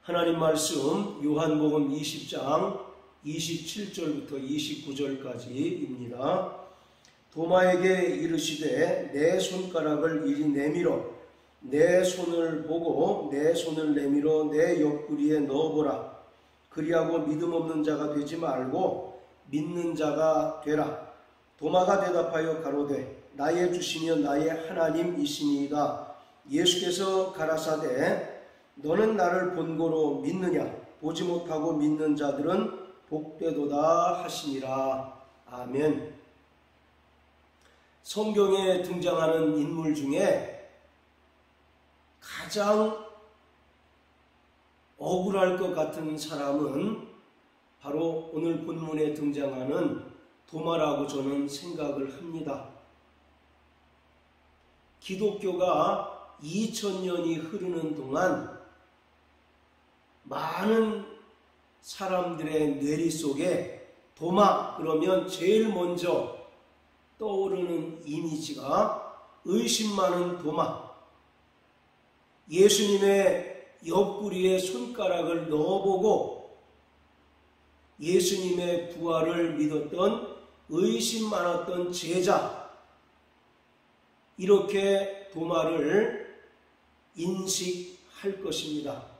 하나님 말씀 요한복음 20장 27절부터 29절까지입니다. 도마에게 이르시되 내 손가락을 이리 내밀어 내 손을 보고 내 손을 내밀어 내 옆구리에 넣어보라. 그리하고 믿음 없는 자가 되지 말고 믿는 자가 되라. 도마가 대답하여 가로되 나의 주시며 나의 하나님이시니이다. 예수께서 가라사대 너는 나를 본고로 믿느냐? 보지 못하고 믿는 자들은 복되도다 하시니라. 아멘. 성경에 등장하는 인물 중에 가장 억울할 것 같은 사람은 바로 오늘 본문에 등장하는 도마라고 저는 생각을 합니다. 기독교가 2000년이 흐르는 동안 많은 사람들의 뇌리 속에 도마 그러면 제일 먼저 떠오르는 이미지가 의심 많은 도마, 예수님의 옆구리에 손가락을 넣어보고 예수님의 부활을 믿었던 의심 많았던 제자, 이렇게 도마를 인식할 것입니다.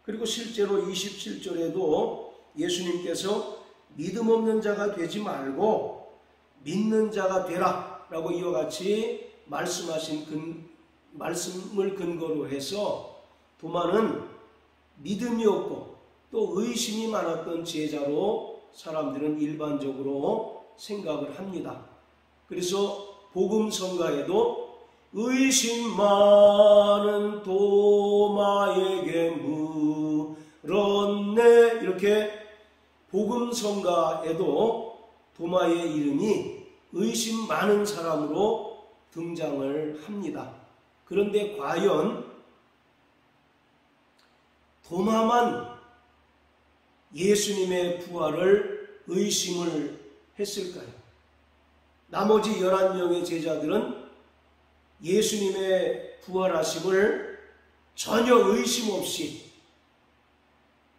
그리고 실제로 27절에도 예수님께서 믿음 없는 자가 되지 말고 믿는 자가 되라 라고 이와 같이 말씀하신 말씀을 근거로 해서 도마는 믿음이 없고 또 의심이 많았던 제자로 사람들은 일반적으로 생각을 합니다. 그래서 복음성가에도 의심 많은 도마에게 물었네, 이렇게 복음성가에도 도마의 이름이 의심 많은 사람으로 등장을 합니다. 그런데 과연 도마만 예수님의 부활을 의심을 했을까요? 나머지 11명의 제자들은 예수님의 부활하심을 전혀 의심 없이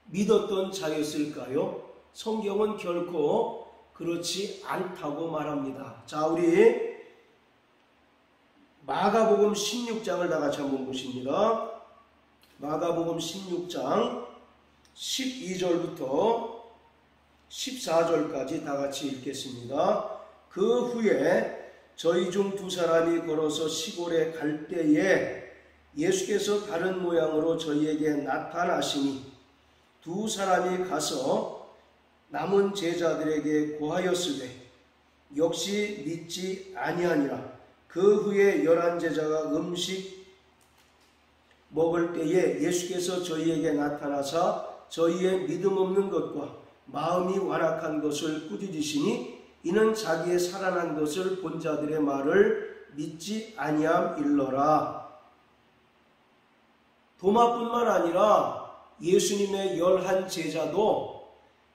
믿었던 자였을까요? 성경은 결코 그렇지 않다고 말합니다. 자, 우리 마가복음 16장을 다 같이 한번 보십니다. 마가복음 16장 12절부터 14절까지 다 같이 읽겠습니다. 그 후에 저희 중 두 사람이 걸어서 시골에 갈 때에 예수께서 다른 모양으로 저희에게 나타나시니 두 사람이 가서 남은 제자들에게 고하였으되 역시 믿지 아니하니라. 그 후에 11제자가 음식 먹을 때에 예수께서 저희에게 나타나사 저희의 믿음 없는 것과 마음이 완악한 것을 꾸짖으시니 이는 자기의 살아난 것을 본 자들의 말을 믿지 아니함일러라. 도마뿐만 아니라 예수님의 11제자도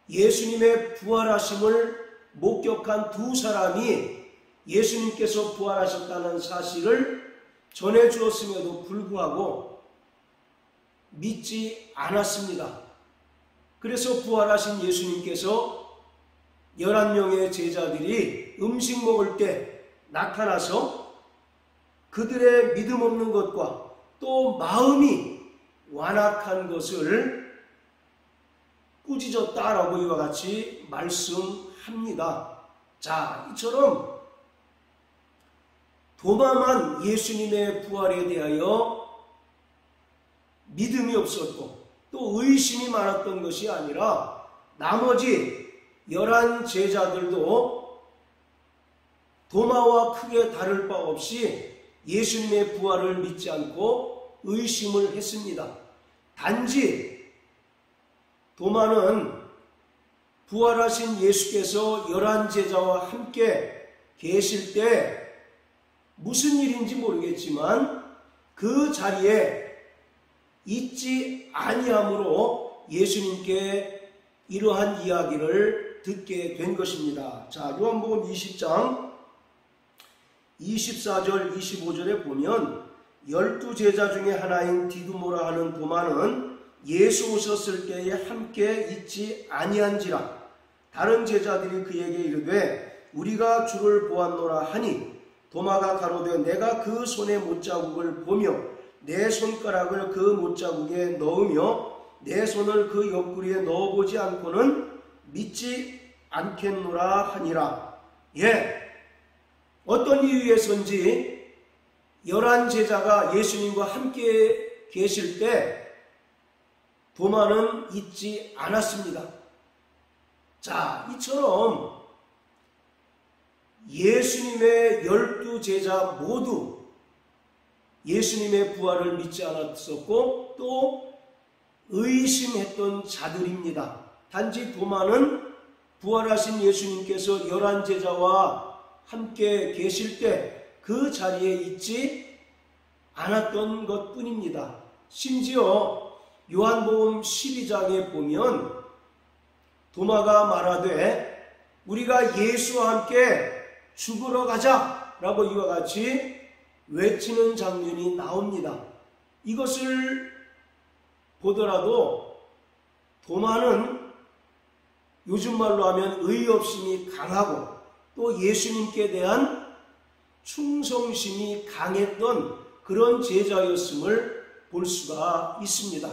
예수님의 부활하심을 목격한 두 사람이 예수님께서 부활하셨다는 사실을 전해주었음에도 불구하고 믿지 않았습니다. 그래서 부활하신 예수님께서 11명의 제자들이 음식 먹을 때 나타나서 그들의 믿음 없는 것과 또 마음이 완악한 것을 꾸짖었다라고 이와 같이 말씀합니다. 자, 이처럼 도마만 예수님의 부활에 대하여 믿음이 없었고 또 의심이 많았던 것이 아니라 나머지 11 제자들도 도마와 크게 다를 바 없이 예수님의 부활을 믿지 않고 의심을 했습니다. 단지 도마는 부활하신 예수께서 11 제자와 함께 계실 때 무슨 일인지 모르겠지만 그 자리에 있지 아니함으로 예수님께 이러한 이야기를 듣게 된 것입니다. 자, 요한복음 20장 24절 25절에 보면 12 제자 중에 하나인 디두모라 하는 도마는 예수 오셨을 때에 함께 있지 아니한지라. 다른 제자들이 그에게 이르되 우리가 주를 보았노라 하니 도마가 가로되 내가 그 손의 못자국을 보며 내 손가락을 그 못자국에 넣으며 내 손을 그 옆구리에 넣어보지 않고는 믿지 않겠노라 하니라. 어떤 이유에서인지 11 제자가 예수님과 함께 계실 때 도마는 잊지 않았습니다. 자, 이처럼 예수님의 12 제자 모두 예수님의 부활을 믿지 않았었고 또 의심했던 자들입니다. 단지 도마는 부활하신 예수님께서 11 제자와 함께 계실 때 그 자리에 있지 않았던 것뿐입니다. 심지어 요한복음 12장에 보면 도마가 말하되 우리가 예수와 함께 죽으러 가자 라고 이와 같이 외치는 장면이 나옵니다. 이것을 보더라도 도마는 요즘 말로 하면 의협심이 강하고 또 예수님께 대한 충성심이 강했던 그런 제자였음을 볼 수가 있습니다.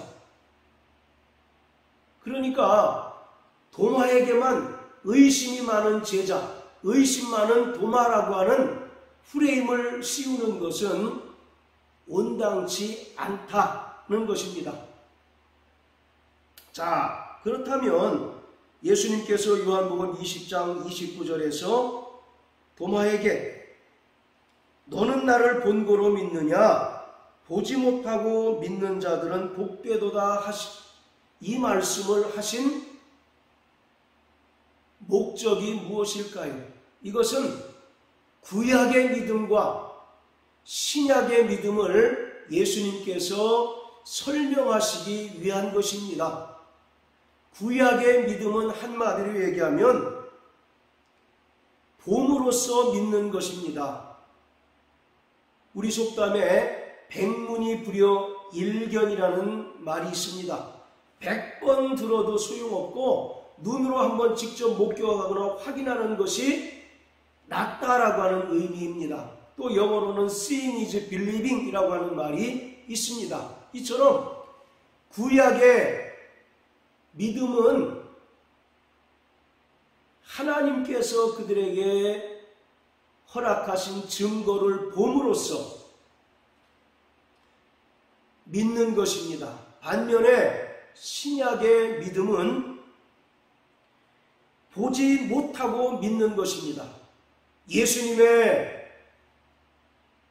그러니까 도마에게만 의심이 많은 제자, 의심 많은 도마라고 하는 프레임을 씌우는 것은 온당치 않다는 것입니다. 자, 그렇다면 예수님께서 요한복음 20장 29절에서 도마에게 너는 나를 본고로 믿느냐? 보지 못하고 믿는 자들은 복되도다 이 말씀을 하신 목적이 무엇일까요? 이것은 구약의 믿음과 신약의 믿음을 예수님께서 설명하시기 위한 것입니다. 구약의 믿음은 한마디로 얘기하면 봄으로써 믿는 것입니다. 우리 속담에 백문이 불여 일견이라는 말이 있습니다. 100번 들어도 소용없고 눈으로 한번 직접 목격하거나 확인하는 것이 낫다라고 하는 의미입니다. 또 영어로는 seeing is believing 이라고 하는 말이 있습니다. 이처럼 구약의 믿음은 하나님께서 그들에게 허락하신 증거를 봄으로써 믿는 것입니다. 반면에 신약의 믿음은 보지 못하고 믿는 것입니다. 예수님의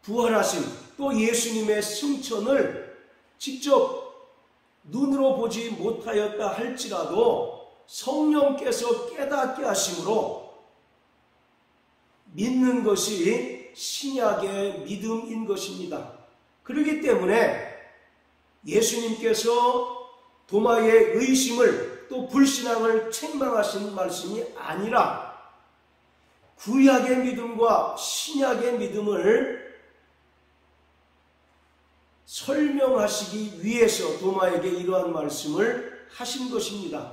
부활하심 또 예수님의 승천을 직접 눈으로 보지 못하였다 할지라도 성령께서 깨닫게 하심으로 믿는 것이 신약의 믿음인 것입니다. 그렇기 때문에 예수님께서 도마의 의심을 또 불신앙을 책망하신 말씀이 아니라 구약의 믿음과 신약의 믿음을 설명하시기 위해서 도마에게 이러한 말씀을 하신 것입니다.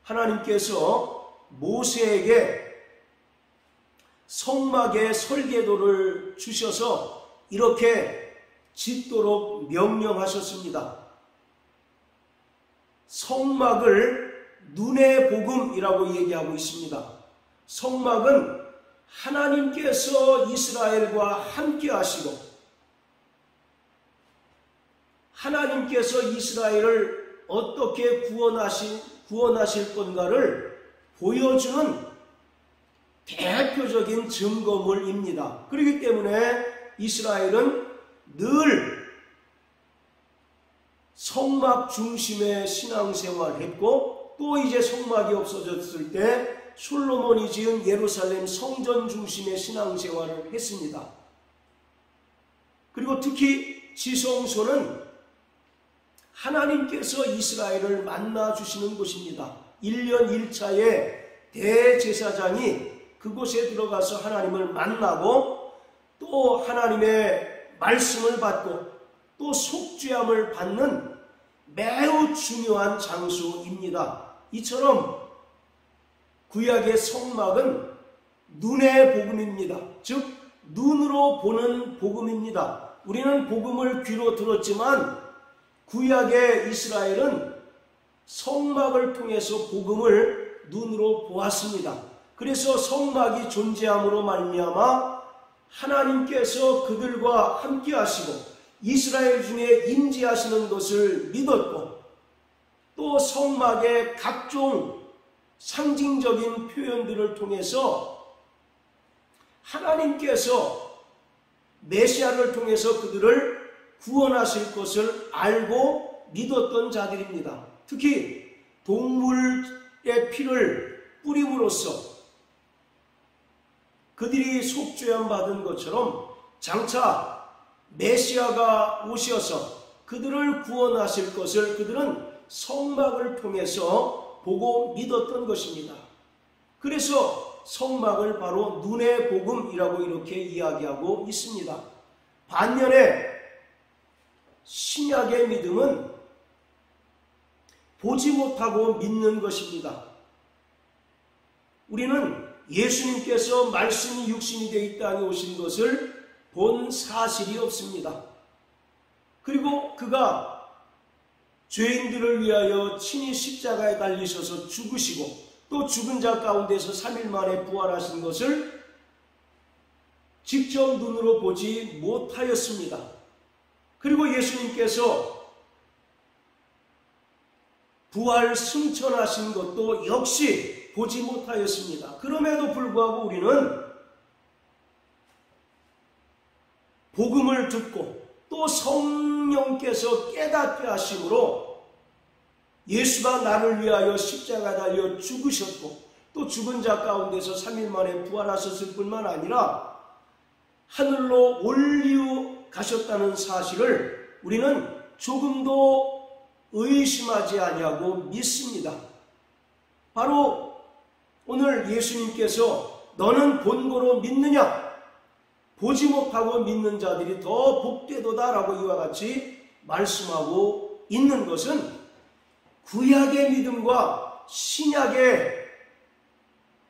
하나님께서 모세에게 성막의 설계도를 주셔서 이렇게 짓도록 명령하셨습니다. 성막을 눈의 복음이라고 얘기하고 있습니다. 성막은 하나님께서 이스라엘과 함께 하시고 하나님께서 이스라엘을 어떻게 구원하실 건가를 보여주는 대표적인 증거물입니다. 그렇기 때문에 이스라엘은 늘 성막 중심의 신앙생활을 했고 또 이제 성막이 없어졌을 때 솔로몬이 지은 예루살렘 성전 중심의 신앙생활을 했습니다. 그리고 특히 지성소는 하나님께서 이스라엘을 만나주시는 곳입니다. 1년 1차에 대제사장이 그곳에 들어가서 하나님을 만나고 또 하나님의 말씀을 받고 또 속죄함을 받는 매우 중요한 장소입니다. 이처럼 구약의 성막은 눈의 복음입니다. 즉 눈으로 보는 복음입니다. 우리는 복음을 귀로 들었지만 구약의 이스라엘은 성막을 통해서 복음을 눈으로 보았습니다. 그래서 성막이 존재함으로 말미암아 하나님께서 그들과 함께 하시고 이스라엘 중에 임재하시는 것을 믿었고, 또 성막의 각종 상징적인 표현들을 통해서 하나님께서 메시아를 통해서 그들을 구원하실 것을 알고 믿었던 자들입니다. 특히 동물의 피를 뿌림으로써 그들이 속죄함 받은 것처럼 장차 메시아가 오셔서 그들을 구원하실 것을 그들은 성막을 통해서 보고 믿었던 것입니다. 그래서 성막을 바로 눈의 복음이라고 이렇게 이야기하고 있습니다. 반면에 신약의 믿음은 보지 못하고 믿는 것입니다. 우리는 예수님께서 말씀이 육신이 되어 이 땅에 오신 것을 본 사실이 없습니다. 그리고 그가 죄인들을 위하여 친히 십자가에 달리셔서 죽으시고 또 죽은 자 가운데서 3일 만에 부활하신 것을 직접 눈으로 보지 못하였습니다. 그리고 예수님께서 부활 승천하신 것도 역시 보지 못하였습니다. 그럼에도 불구하고 우리는 복음을 듣고 또 성령께서 깨닫게 하심으로 예수가 나를 위하여 십자가에 달려 죽으셨고 또 죽은 자 가운데서 3일 만에 부활하셨을 뿐만 아니라 하늘로 올리가셨다는 사실을 우리는 조금도 의심하지 아니하고 믿습니다. 바로 오늘 예수님께서 너는 본고로 믿느냐? 보지 못하고 믿는 자들이 더 복되도다 라고 이와 같이 말씀하고 있는 것은 구약의 믿음과 신약의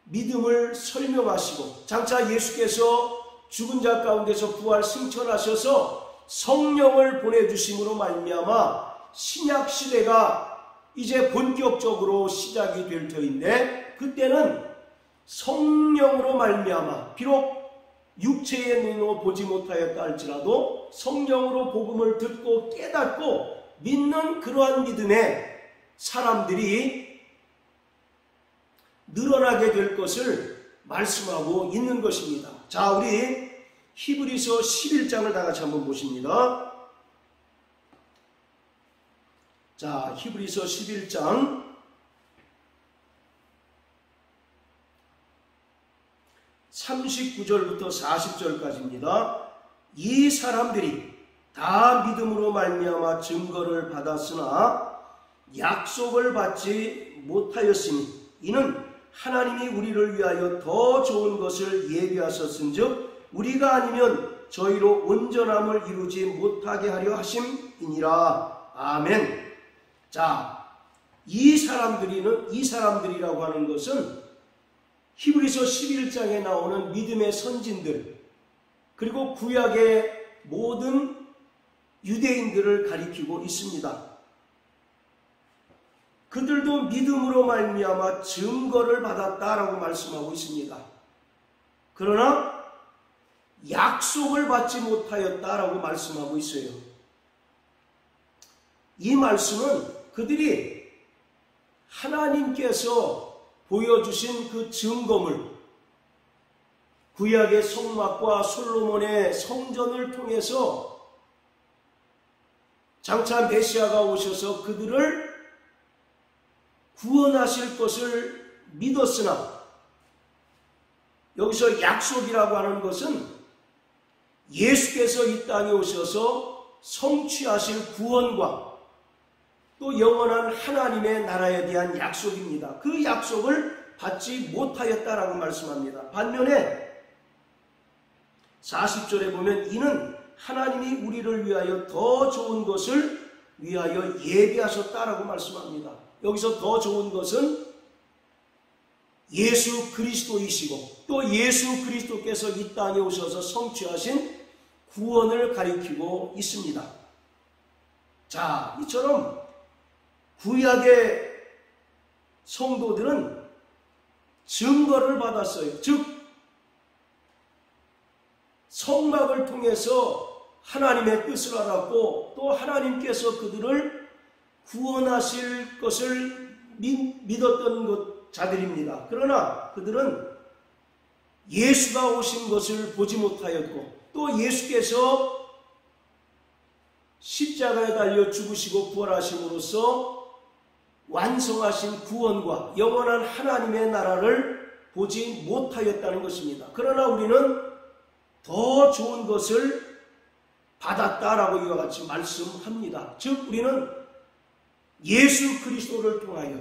믿음을 설명하시고 장차 예수께서 죽은 자 가운데서 부활 승천하셔서 성령을 보내주심으로 말미암아 신약 시대가 이제 본격적으로 시작이 될 터인데, 그때는 성령으로 말미암아 비록 육체의 눈으로 보지 못하였다 할지라도 성령으로 복음을 듣고 깨닫고 믿는 그러한 믿음의 사람들이 늘어나게 될 것을 말씀하고 있는 것입니다. 자, 우리 히브리서 11장을 다 같이 한번 보십니다. 자, 히브리서 11장 39절부터 40절까지입니다. 이 사람들이 다 믿음으로 말미암아 증거를 받았으나 약속을 받지 못하였으니 이는 하나님이 우리를 위하여 더 좋은 것을 예비하셨은즉 우리가 아니면 저희로 온전함을 이루지 못하게 하려 하심이니라. 아멘. 자, 이 사람들이라고 하는 것은 히브리서 11장에 나오는 믿음의 선진들, 그리고 구약의 모든 유대인들을 가리키고 있습니다. 그들도 믿음으로 말미암아 증거를 받았다라고 말씀하고 있습니다. 그러나 약속을 받지 못하였다라고 말씀하고 있어요. 이 말씀은 그들이 하나님께서 보여주신 그 증거물, 구약의 성막과 솔로몬의 성전을 통해서 장차 메시아가 오셔서 그들을 구원하실 것을 믿었으나, 여기서 약속이라고 하는 것은 예수께서 이 땅에 오셔서 성취하실 구원과 또 영원한 하나님의 나라에 대한 약속입니다. 그 약속을 받지 못하였다라고 말씀합니다. 반면에 40절에 보면 이는 하나님이 우리를 위하여 더 좋은 것을 위하여 예비하셨다라고 말씀합니다. 여기서 더 좋은 것은 예수 그리스도이시고 또 예수 그리스도께서 이 땅에 오셔서 성취하신 구원을 가리키고 있습니다. 자, 이처럼 구약의 성도들은 증거를 받았어요. 즉 성막을 통해서 하나님의 뜻을 알았고 또 하나님께서 그들을 구원하실 것을 믿었던 자들입니다. 그러나 그들은 예수가 오신 것을 보지 못하였고 또 예수께서 십자가에 달려 죽으시고 부활하심으로써 완성하신 구원과 영원한 하나님의 나라를 보지 못하였다는 것입니다. 그러나 우리는 더 좋은 것을 받았다라고 이와 같이 말씀합니다. 즉 우리는 예수 그리스도를 통하여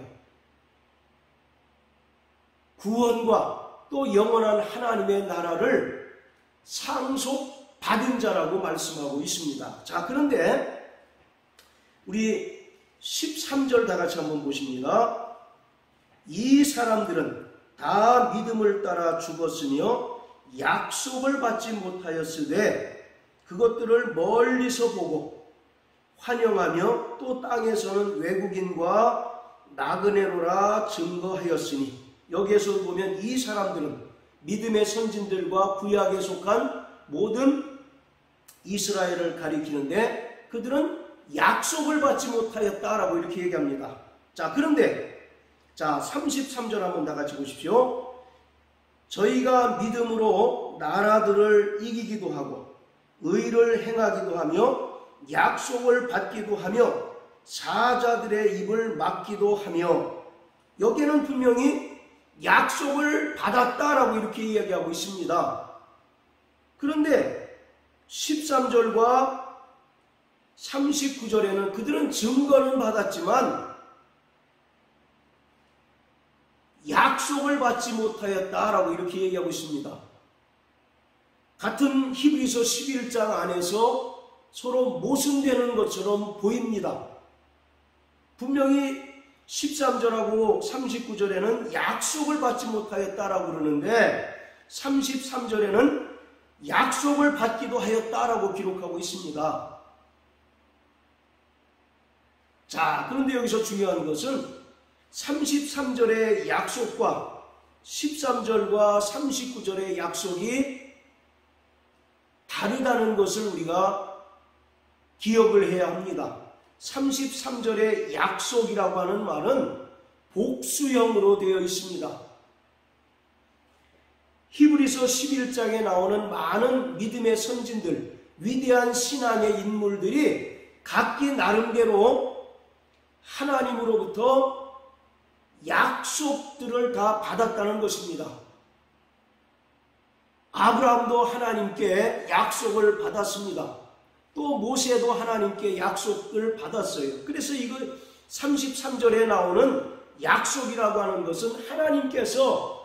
구원과 또 영원한 하나님의 나라를 상속받은 자라고 말씀하고 있습니다. 자, 그런데 우리 13절 다 같이 한번 보십니다. 이 사람들은 다 믿음을 따라 죽었으며 약속을 받지 못하였으되 그것들을 멀리서 보고 환영하며 또 땅에서는 외국인과 나그네로라 증거하였으니, 여기에서 보면 이 사람들은 믿음의 선진들과 구약에 속한 모든 이스라엘을 가리키는데 그들은 약속을 받지 못하였다라고 이렇게 얘기합니다. 자, 그런데 33절 한번 다 같이 보십시오. 저희가 믿음으로 나라들을 이기기도 하고 의를 행하기도 하며 약속을 받기도 하며 사자들의 입을 막기도 하며, 여기에는 분명히 약속을 받았다라고 이렇게 이야기하고 있습니다. 그런데 13절과 39절에는 그들은 증거는 받았지만 약속을 받지 못하였다라고 이렇게 얘기하고 있습니다. 같은 히브리서 11장 안에서 서로 모순되는 것처럼 보입니다. 분명히 13절하고 39절에는 약속을 받지 못하였다라고 그러는데 33절에는 약속을 받기도 하였다라고 기록하고 있습니다. 자, 그런데 여기서 중요한 것은 33절의 약속과 13절과 39절의 약속이 다르다는 것을 우리가 기억을 해야 합니다. 33절의 약속이라고 하는 말은 복수형으로 되어 있습니다. 히브리서 11장에 나오는 많은 믿음의 선진들, 위대한 신앙의 인물들이 각기 나름대로 하나님으로부터 약속들을 다 받았다는 것입니다. 아브라함도 하나님께 약속을 받았습니다. 또 모세도 하나님께 약속을 받았어요. 그래서 이거 33절에 나오는 약속이라고 하는 것은 하나님께서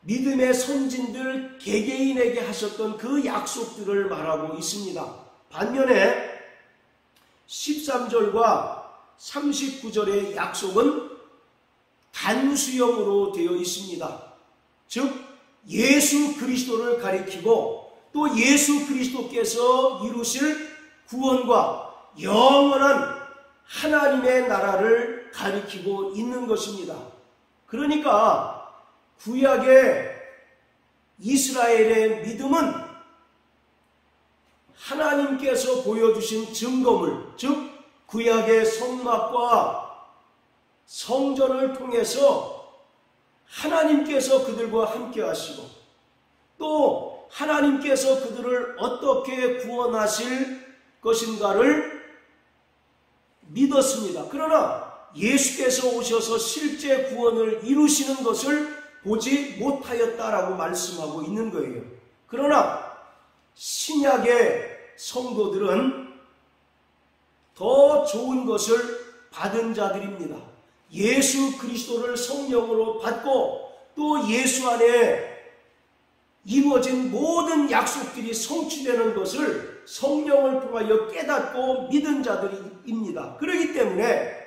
믿음의 선진들 개개인에게 하셨던 그 약속들을 말하고 있습니다. 반면에 13절과 39절의 약속은 단수형으로 되어 있습니다. 즉 예수 그리스도를 가리키고 또 예수 그리스도께서 이루실 구원과 영원한 하나님의 나라를 가리키고 있는 것입니다. 그러니까 구약의 이스라엘의 믿음은 하나님께서 보여주신 증거물, 즉 구약의 성막과 성전을 통해서 하나님께서 그들과 함께 하시고 또 하나님께서 그들을 어떻게 구원하실 것인가를 믿었습니다. 그러나 예수께서 오셔서 실제 구원을 이루시는 것을 보지 못하였다라고 말씀하고 있는 거예요. 그러나 신약의 성도들은 더 좋은 것을 받은 자들입니다. 예수 그리스도를 성령으로 받고 또 예수 안에 이루어진 모든 약속들이 성취되는 것을 성령을 통하여 깨닫고 믿은 자들이 자들입니다. 그렇기 때문에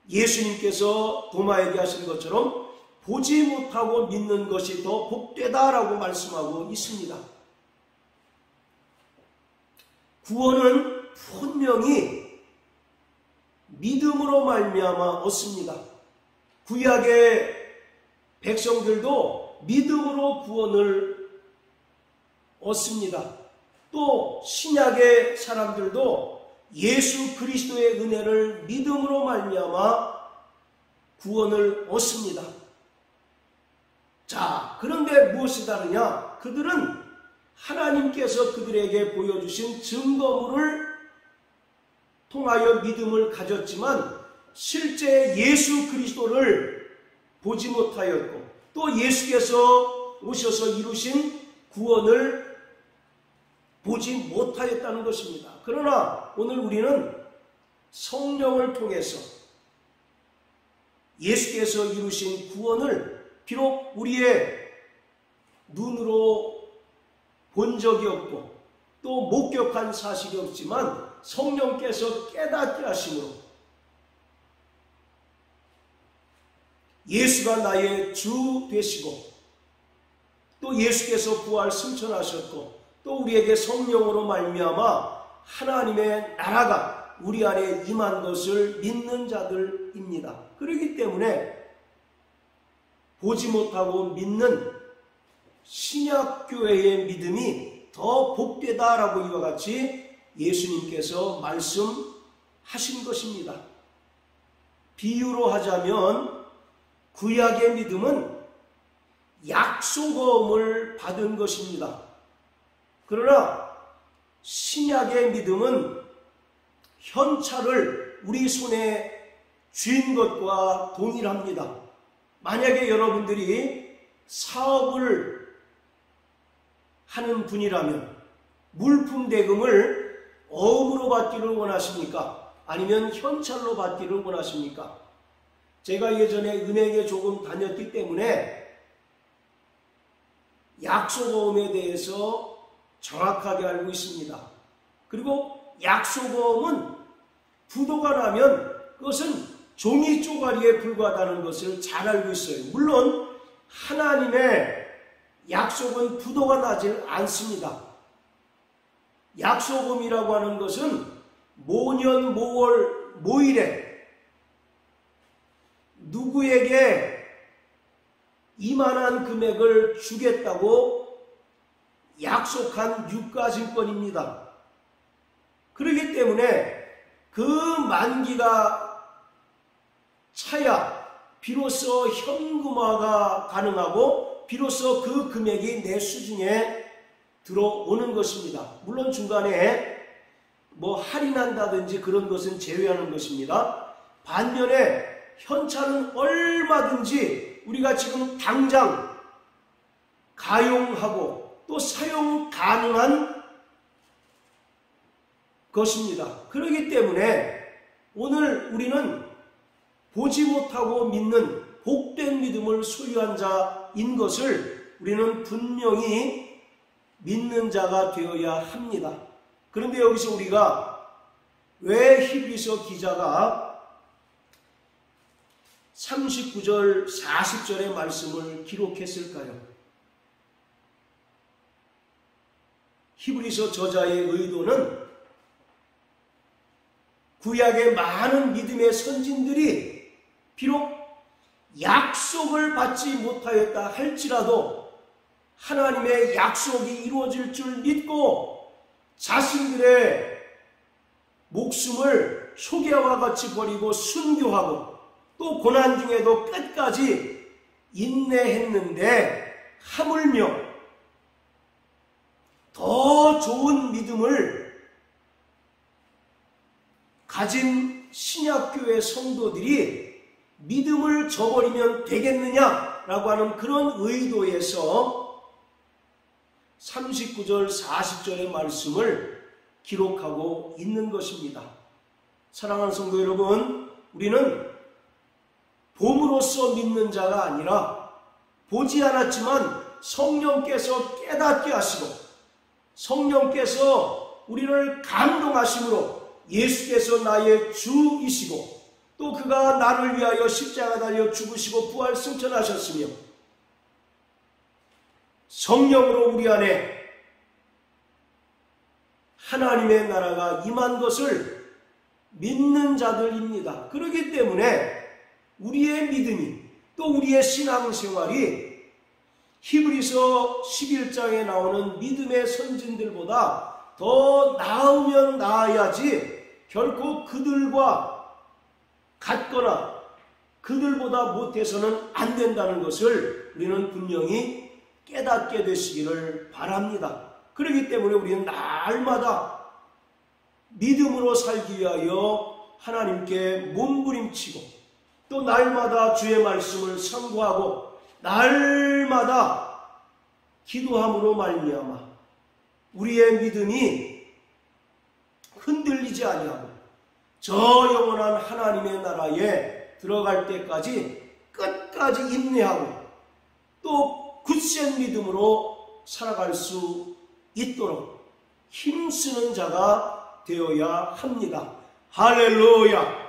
예수님께서 도마에게 하신 것처럼 보지 못하고 믿는 것이 더 복되다라고 말씀하고 있습니다. 구원은 분명히 믿음으로 말미암아 얻습니다. 구약의 백성들도 믿음으로 구원을 얻습니다. 또 신약의 사람들도 예수 그리스도의 은혜를 믿음으로 말미암아 구원을 얻습니다. 자, 그런데 무엇이 다르냐? 그들은 하나님께서 그들에게 보여주신 증거물을 통하여 믿음을 가졌지만 실제 예수 그리스도를 보지 못하였고 또 예수께서 오셔서 이루신 구원을 보지 못하였다는 것입니다. 그러나 오늘 우리는 성령을 통해서 예수께서 이루신 구원을 비록 우리의 눈으로 본 적이 없고 또 목격한 사실이 없지만 성령께서 깨닫게 하심으로 예수가 나의 주 되시고 또 예수께서 부활 승천하셨고 또 우리에게 성령으로 말미암아 하나님의 나라가 우리 안에 임한 것을 믿는 자들입니다. 그렇기 때문에 보지 못하고 믿는 신약교회의 믿음이 더 복되다라고 이와 같이 예수님께서 말씀하신 것입니다. 비유로 하자면 구약의 믿음은 약속음을 받은 것입니다. 그러나 신약의 믿음은 현찰을 우리 손에 쥔 것과 동일합니다. 만약에 여러분들이 사업을 하는 분이라면 물품 대금을 어음으로 받기를 원하십니까? 아니면 현찰로 받기를 원하십니까? 제가 예전에 은행에 조금 다녔기 때문에 약속어음에 대해서 정확하게 알고 있습니다. 그리고 약속어음은 부도가 나면 그것은 종이 쪼가리에 불과하다는 것을 잘 알고 있어요. 물론 하나님의 약속은 부도가 나질 않습니다. 약속음이라고 하는 것은 모년 모월 모일에 누구에게 이만한 금액을 주겠다고 약속한 유가증권입니다. 그렇기 때문에 그 만기가 차야 비로소 현금화가 가능하고 비로소 그 금액이 내 수중에 들어오는 것입니다. 물론 중간에 할인한다든지 그런 것은 제외하는 것입니다. 반면에 현찰은 얼마든지 우리가 지금 당장 가용하고 또 사용 가능한 것입니다. 그렇기 때문에 오늘 우리는 보지 못하고 믿는 복된 믿음을 소유한 자인 것을 우리는 분명히 믿는 자가 되어야 합니다. 그런데 여기서 우리가 왜 히브리서 기자가 39절 40절의 말씀을 기록했을까요? 히브리서 저자의 의도는 구약의 많은 믿음의 선진들이 비록 약속을 받지 못하였다 할지라도 하나님의 약속이 이루어질 줄 믿고 자신들의 목숨을 소개와 같이 버리고 순교하고 또 고난 중에도 끝까지 인내했는데 하물며 더 좋은 믿음을 가진 신약교회 성도들이 믿음을 저버리면 되겠느냐라고 하는 그런 의도에서 39절 40절의 말씀을 기록하고 있는 것입니다. 사랑하는 성도 여러분, 우리는 봄으로써 믿는 자가 아니라 보지 않았지만 성령께서 깨닫게 하시고 성령께서 우리를 감동하심으로 예수께서 나의 주이시고 또 그가 나를 위하여 십자가 달려 죽으시고 부활 승천하셨으며 성령으로 우리 안에 하나님의 나라가 임한 것을 믿는 자들입니다. 그렇기 때문에 우리의 믿음이 또 우리의 신앙생활이 히브리서 11장에 나오는 믿음의 선진들보다 더 나으면 나아야지 결코 그들과 같거나 그들보다 못해서는 안 된다는 것을 우리는 분명히 깨닫게 되시기를 바랍니다. 그렇기 때문에 우리는 날마다 믿음으로 살기 위하여 하나님께 몸부림치고 또 날마다 주의 말씀을 상고하고 날마다 기도함으로 말미암아 우리의 믿음이 흔들리지 아니하고 저 영원한 하나님의 나라에 들어갈 때까지 끝까지 인내하고 또 굳센 믿음으로 살아갈 수 있도록 힘쓰는 자가 되어야 합니다. 할렐루야!